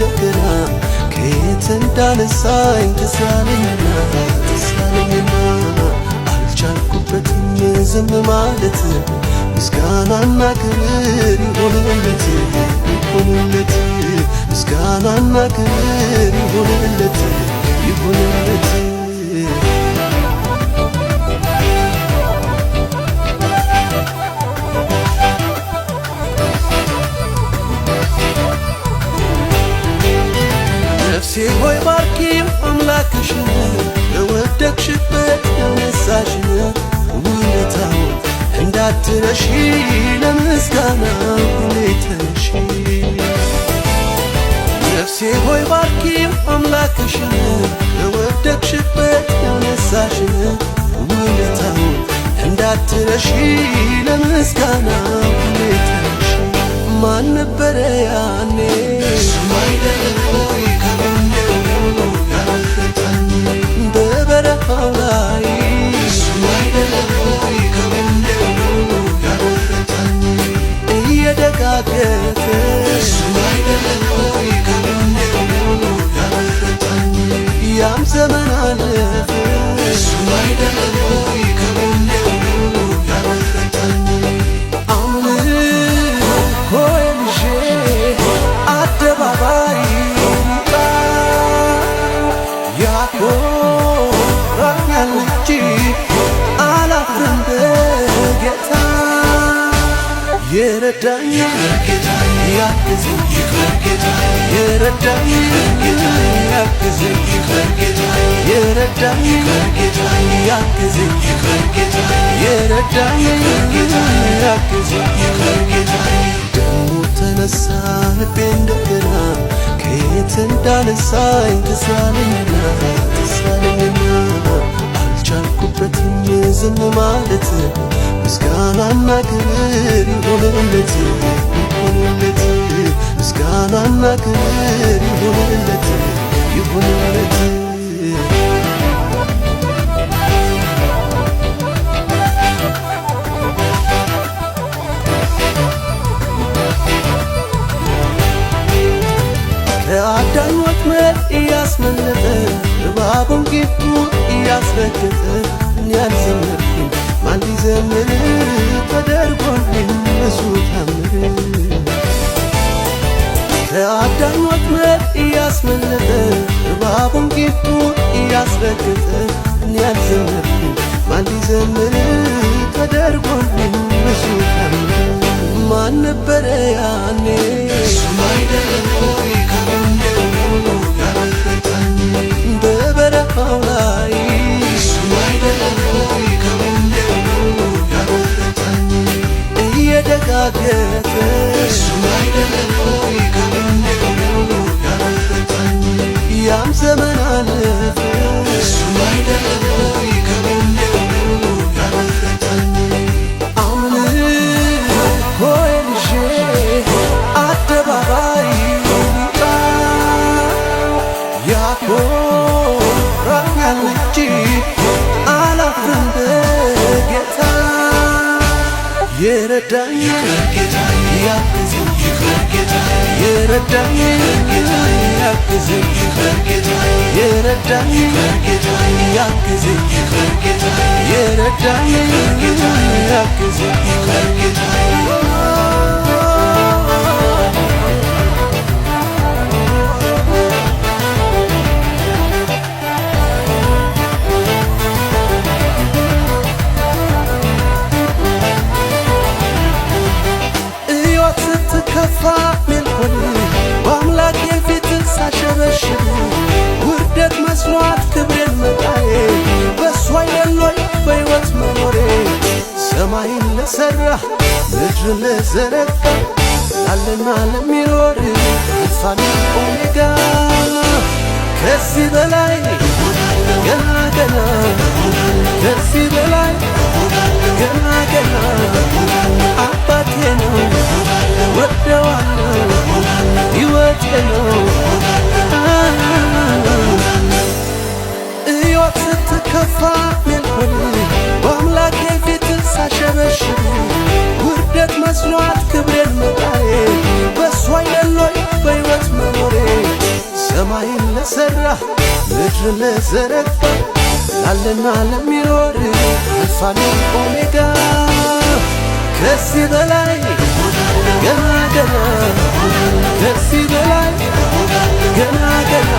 እንደገና ከየት እንዳነሳኝ ተሳለኝና አልቻልኩበትም ዝም ማለት ምስጋናና ክብር ይሆንለት ምስጋናና ክብር ይሆንለት ነፍሴ ሆይ ባርኪው አምላክሽን በወደቅሽበት ያነሳሽን ውለታው እንዳትረሺ ለምስጋና ሁሌ ተነሺ ነፍሴ ሆይ ባርኪው አምላክሽን በወደቅሽበት ያነሳሽን ውለታው እንዳትረሺ ለምስጋና ሁሌ ተነሺ ማን ነበረ ያኔ እሱም አይደለም ሆይ ከጎኔ ሆኖ ያበረታኝ በበረሃው ላይ እሱም አይደለም ሆይ ከጎኔ ሆኖ ያበረታኝ እየደጋገፈ እሱም አይደለም ሆይ ከጎኔ ሆኖ ያበረታኝ ያም ዘመን አለፈ እሱም አይደለም ሆይ ከጎኔ ሆኖ ያበረታኝ አደባባይ ያኮራኛል እንጂ አላፍርም በጌታ የረዳኝ ያግዘኝ የረዳኝ ያግዘኝ የረዳኝ ያግዘኝ የረዳኝ ያግዘኝ ደሞ ተነሳ ልቤ እንደገና ከየት እንዳነሳኝ ተሳለኝና አልቻልኩበትም ዝም ማለት ምስጋናና ክብር ይሆንለት ምስጋናና ክብር ይሆንለት ከአዳኝ ወጥመድ እያስመለጠ እባቡን ጌጡ እያስረገጠ እኔ አልዘመርኩም ማን ሊዘምር ተደርጎልኝ ብዙ ታምር ከአዳኝ ወጥመድ እያስመለጠ እባቡን ጌጡ እያስረገጠ እኔ አልዘመርኩም ማን ሊዘምር ተደርጎልኝ ብዙ ታምር ማን ነበረ ያኔ እሱም አይደለም ሆይ ከጎኔ ሆኖ ያበረታኝ በበረሃው ላይ እሱም አይደለም ሆይ ከጎኔ ሆኖ ያበረታኝ እየደጋገፈ እሱም አይደለም ሆይ ከጎኔ ሆኖ ያበረታኝ ያም ዘመን አለፈ እሱም አይደለም ሆይ ከጎኔ ሆኖ ያበረታኝ አደባባይ ያኮራኛል እንጂ አላፍርም በጌታ የረዳኝ ያግዘኝ የረዳኝ ያግዘኝ የረዳኝ ያግዘኝ የረዳኝ ያግዘኝ ከፋ ሜልኮን በአምላኬ ፊት ሳሸበሽብ ውርደት መስሏት ክብሬን መጣዬ በሷ አይደሎይ በሕይወት መኖሬ ሰማይን ለሠራ ምድርን ለዘረጋ ላለና ለሚኖር አልፋና ኦሜጋ ከዚህ በላይ ገና ገና ከዚህ በላይ ገና ገና አባቴ ነው ወደዋለሁ ሕይወቴ ነው ሕይወት ስትከፋ ሜልኮን በአምላኬ ፊት ሳሸበሽብ ውርደት መስሏት ክብሬን መጣዬ በሷ አይደሎይ በሕይወት መኖሬ ለሠራ ምድርን ለዘረጋ ላለና ለሚኖር አልፋና ኦሜጋ ከዚህ በላይ ገና ገና ከዚህ በላይ ገና ገና